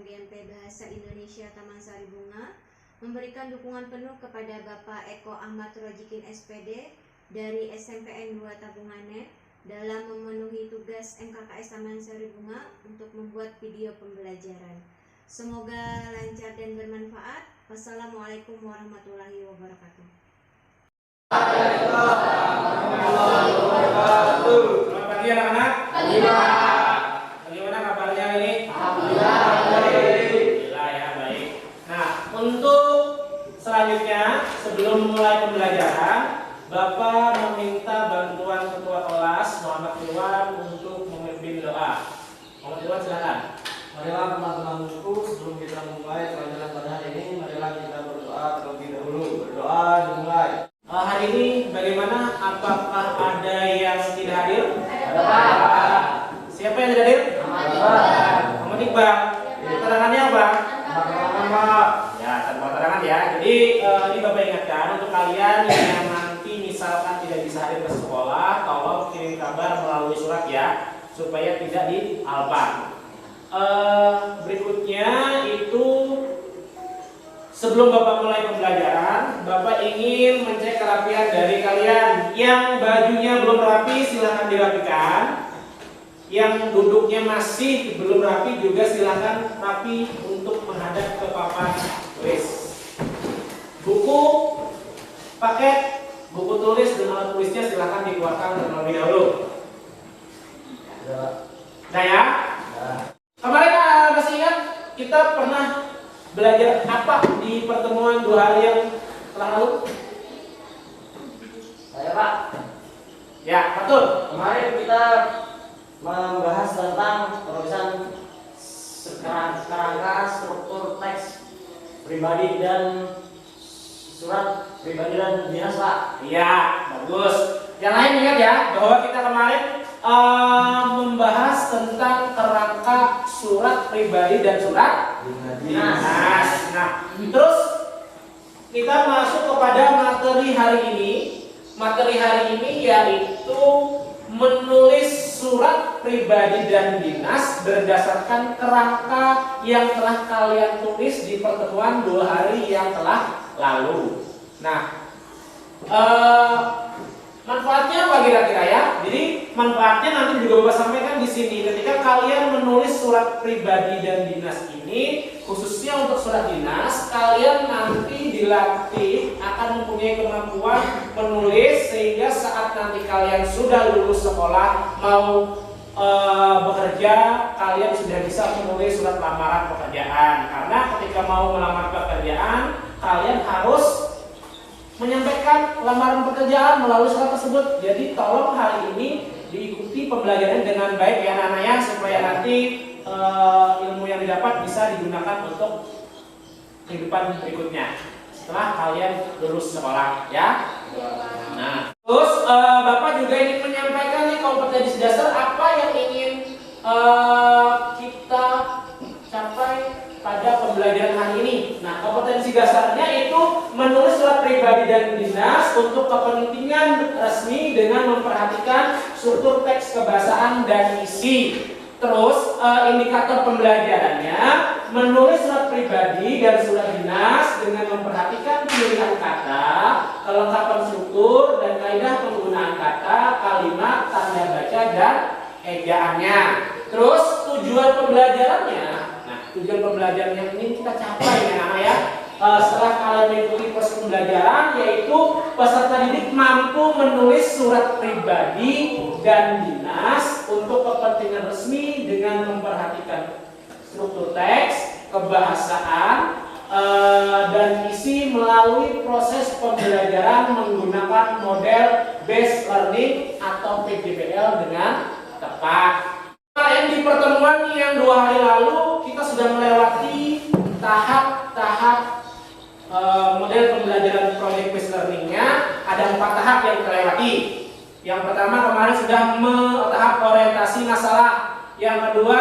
MGMP Bahasa Indonesia Taman Sari Bunga memberikan dukungan penuh kepada Bapak Eko Ahmad Rojikin SPD dari SMPN 2 Tabunganet dalam memenuhi tugas MKKS Taman Sari Bunga untuk membuat video pembelajaran. Semoga lancar dan bermanfaat. Wassalamualaikum warahmatullahi wabarakatuh. Selamat pagi anak-anak. Pagi, Pak. Bagaimana kabarnya hari ini? Alhamdulillah baik. Alhamdulillah ya, baik. Nah, untuk selanjutnya sebelum memulai pembelajaran, Bapak meminta bantuan Ketua Kelas Muhammad Irwan untuk memimpin doa. Muhammad Irwan, silakan. Marilah teman-temanku, sebelum kita memulai pelajaran pada hari ini, marilah kita berdoa terlebih dahulu. Berdoa dimulai. Hari ini bagaimana? Apakah ada yang tidak hadir? Ada, Pak. Siapa yang tidak hadir? Muhammad Iqbal. Keterangannya apa? Ya, tanpa keterangan ya. Jadi ini Bapak ingatkan untuk kalian yang nanti misalkan tidak bisa hadir ke sekolah, tolong kirim kabar melalui surat ya, supaya tidak dialpan. Berikutnya itu sebelum Bapak mulai pembelajaran, Bapak ingin mencek kerapian dari kalian. Yang bajunya belum rapi silahkan dirapikan. Yang duduknya masih belum rapi juga silahkan rapi untuk menghadap ke papan tulis. Buku, paket, buku tulis dan alat tulisnya silahkan dikeluarkan terlebih dahulu. Nah ya. Kemarin masih ingat kita pernah belajar apa di pertemuan 2 hari yang telah lalu? Saya Pak, Ya, betul. kemarin kita membahas tentang penulisan kerangka struktur teks pribadi dan surat pribadi dan dinas, Pak. Iya, bagus. Yang lain ingat ya bahwa kita kemarin membahas tentang kerangka surat pribadi dan surat dinas. Nah, terus kita masuk kepada materi hari ini. Materi hari ini yaitu menulis surat pribadi dan dinas berdasarkan kerangka yang telah kalian tulis di pertemuan 2 hari yang telah lalu. Nah, manfaatnya apa kira-kira ya? Jadi manfaatnya nanti juga Bapak sampaikan di sini. Ketika kalian menulis surat pribadi dan dinas ini, khususnya untuk surat dinas, kalian nanti dilatih akan mempunyai kemampuan menulis sehingga saat nanti kalian sudah lulus sekolah mau bekerja, kalian sudah bisa menulis surat lamaran pekerjaan. Karena ketika mau melamar pekerjaan, kalian harus menyampaikan lamaran pekerjaan melalui surat tersebut. Jadi tolong hari ini diikuti pembelajaran dengan baik ya anak-anak, supaya nanti ilmu yang didapat bisa digunakan untuk kehidupan berikutnya setelah kalian lulus sekolah ya. Nah, terus Bapak juga ingin menyampaikan nih kompetensi dasar apa yang ingin kita capai pada pembelajaran hari ini. Nah, kompetensi dasarnya itu menulis surat pribadi dan dinas untuk kepentingan resmi dengan memperhatikan struktur teks kebahasaan dan isi. Terus indikator pembelajarannya menulis surat pribadi dan surat dinas dengan memperhatikan pilihan kata, kelengkapan struktur dan kaidah penggunaan kata, kalimat, tanda baca dan ejaannya. Terus tujuan pembelajarannya. Tujuan pembelajaran yang ini kita capai ya anak ya. Setelah kalian mengikuti proses pembelajaran, yaitu peserta didik mampu menulis surat pribadi dan dinas untuk kepentingan resmi dengan memperhatikan struktur teks, kebahasaan, dan isi melalui proses pembelajaran menggunakan model based learning atau PJBL dengan tepat. Kemarin di pertemuan yang 2 hari lalu kita sudah melewati tahap-tahap model pembelajaran project based learningnya. Ada 4 tahap yang kita lewati. Yang pertama kemarin sudah tahap orientasi masalah. Yang kedua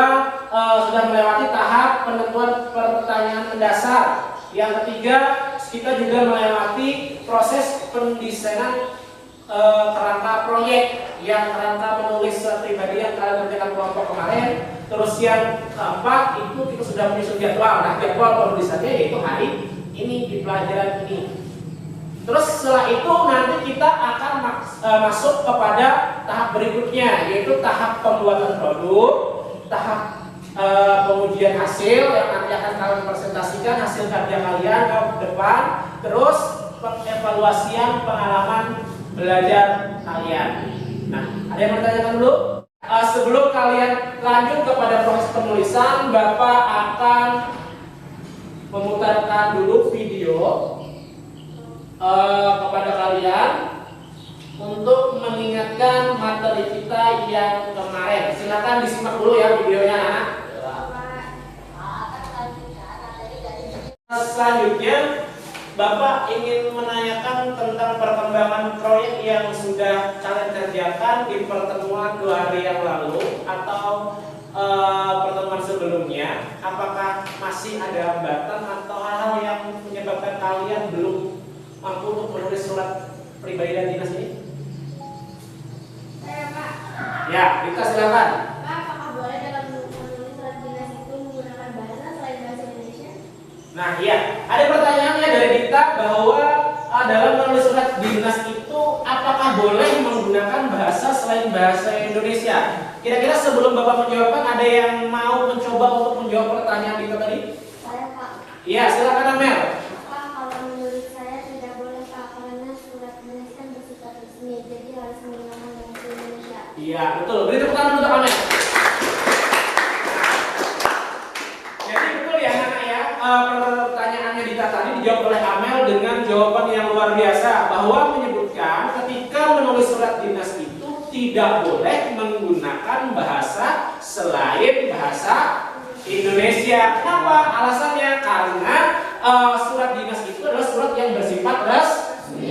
sudah melewati tahap penentuan pertanyaan mendasar. Yang ketiga kita juga melewati proses pendesainan kerangka proyek, yang kerangka menulis surat pribadi yang kalian kerjakan kelompok kemarin. Terus yang keempat itu kita sudah menyusun jadwal. Nah, jadwal penulisannya yaitu hari ini di pelajaran ini. Terus setelah itu nanti kita akan masuk kepada tahap berikutnya, yaitu tahap pembuatan produk, tahap pengujian hasil yang nanti akan kalian presentasikan hasil kerja kalian ke depan, terus pengevaluasian pengalaman belajar kalian. Nah, ada yang mau ditanyakan dulu? Sebelum kalian lanjut kepada proses penulisan, Bapak akan memutarkan dulu video kepada kalian untuk mengingatkan materi kita yang kemarin. Silakan disimak dulu ya videonya, anak. Selanjutnya, Bapak ingin menanyakan tentang perkembangan proyek yang sudah kalian kerjakan di pertemuan 2 hari yang lalu atau pertemuan sebelumnya. Apakah masih ada hambatan atau hal-hal yang menyebabkan kalian belum mampu untuk menulis surat pribadi dan dinas ini? Saya, Pak. Ya, Rita silakan. Pak, apakah boleh dalam menulis surat dinas itu menggunakan bahasa selain bahasa Indonesia? Nah, iya, ada pertanyaannya dari Dita bahwa dalam menulis surat dinas itu apakah boleh menggunakan bahasa selain bahasa Indonesia? Kira-kira sebelum Bapak menjawabkan, ada yang mau mencoba untuk menjawab pertanyaan Dita tadi? Saya, Pak. Iya, silakan Amel. Pak, kalau menurut saya tidak boleh, Pak, karena surat dinas kan bersifat resmi, jadi harus menggunakan bahasa Indonesia. Iya, betul. Beri tepuk tangan untuk Amel. Jadi betul ya anak ya, pertanyaannya Dita tadi dijawab oleh Amel dengan jawaban yang luar biasa, bahwa menyebutkan ketika menulis surat dinas itu tidak boleh menggunakan bahasa selain bahasa Indonesia. Kenapa? Alasannya karena surat dinas itu adalah surat yang bersifat resmi.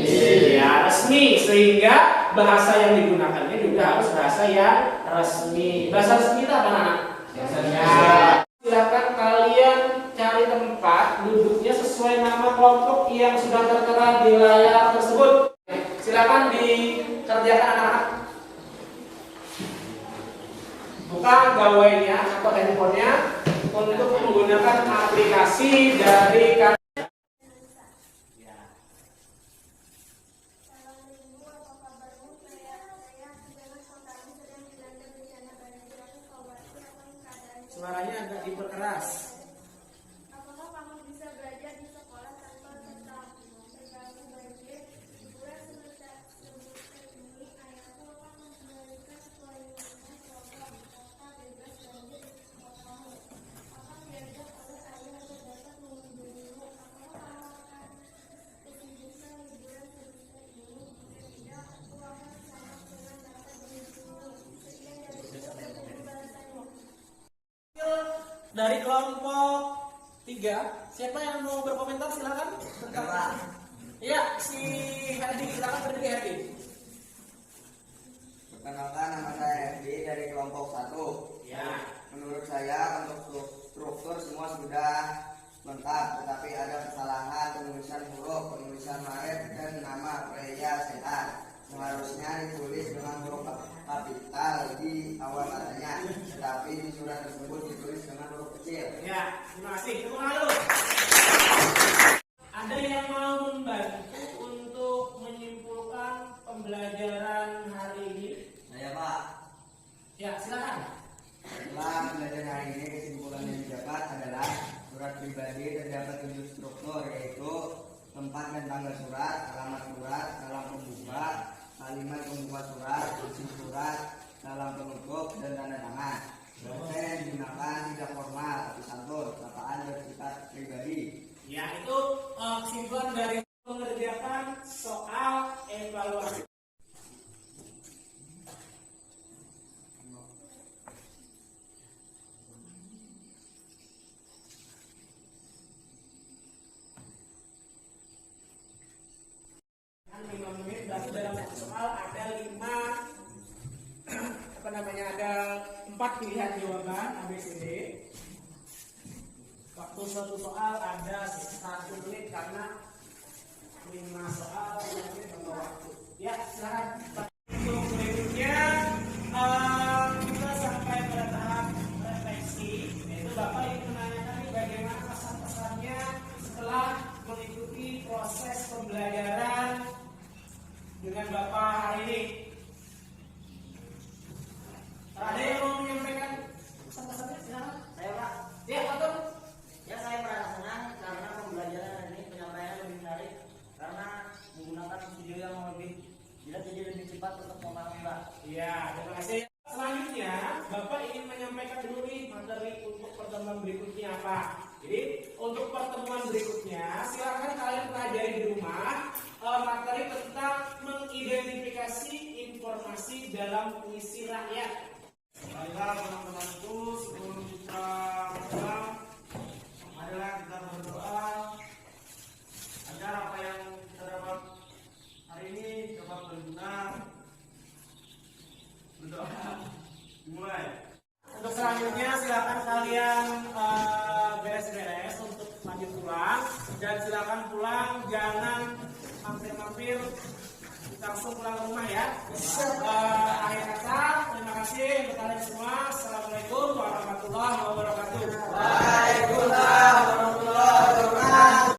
Ya, resmi, sehingga bahasa yang digunakannya juga harus bahasa yang resmi. Bahasa resmi itu apa, anak? Ya. Silakan kalian cari tempat duduknya sesuai nama kelompok yang sudah tertera di layar tersebut. Silakan dikerjakan anak-anak. Buka gawainya atau handphonenya untuk menggunakan aplikasi dari suaranya agak diperkeras. Apakah kamu bisa belajar di sekolah tanpa tetap terganggu banjir? Liburan sebesar ini, ayahku akan memberikan pelayanan program kota bebas banjir di sekolahmu. Akan diajak oleh ayah agar dapat mengunjungimu. Apakah kamu akan kesibukan liburan sebesar ini? Jika tidak, aku akan sangat senang dapat mengunjungimu. Sekian dari pembahasanmu. Dari kelompok 3, siapa yang mau berkomentar silakan. Ya, si Herdi, silakan berdiri Herdi. Perkenalkan, nama saya Herdi dari kelompok 1. Ya. Menurut saya untuk struktur semua sudah lengkap, tetapi ada kesalahan penulisan huruf, penulisan merek dan nama pria sehat. Seharusnya ditulis dengan huruf kapital di awal katanya, tetapi di surat tersebut ditulis dengan huruf kecil. Ya, terima kasih. Tepuk tangan dulu. Ada yang mau membantu untuk menyimpulkan pembelajaran hari ini? Saya, Pak. Ya, silakan. Setelah belajar hari ini, kesimpulan yang didapat adalah surat pribadi terdapat 7 struktur, yaitu tempat dan tanggal surat, alamat surat, salam pembuka, kalimat pembuka surat, isi surat, salam penutup, dan tanda tangan. Bahasa yang digunakan tidak formal, tapi santun, sapaan bersifat pribadi. Ya, itu kesimpulan dari mengerjakan soal evaluasi. Berarti dalam satu soal ada 5 ada 4 pilihan jawaban ABCD. Waktu suatu soal ada 1 menit karena 5 soal nanti membawa waktu. Ya, silakan. Untuk berikutnya kita sampai pada tahap refleksi. Bila jadi lebih cepat untuk memahami, Pak. Iya, terima kasih. Selanjutnya, Bapak ingin menyampaikan dulu nih materi untuk pertemuan berikutnya apa. Jadi, untuk pertemuan berikutnya, silakan kalian pelajari di rumah materi tentang mengidentifikasi informasi dalam puisi rakyat. Baiklah teman-temanku, sebelum kita pulang, marilah kita berdoa agar apa yang kita dapat hari ini dapat berguna. Berdoa dimulai. Untuk selanjutnya silakan kalian beres-beres untuk lanjut pulang, dan silakan pulang, jangan mampir-mampir, langsung pulang ke rumah ya. Akhir kata, terima kasih untuk kalian semua. Assalamualaikum warahmatullahi wabarakatuh.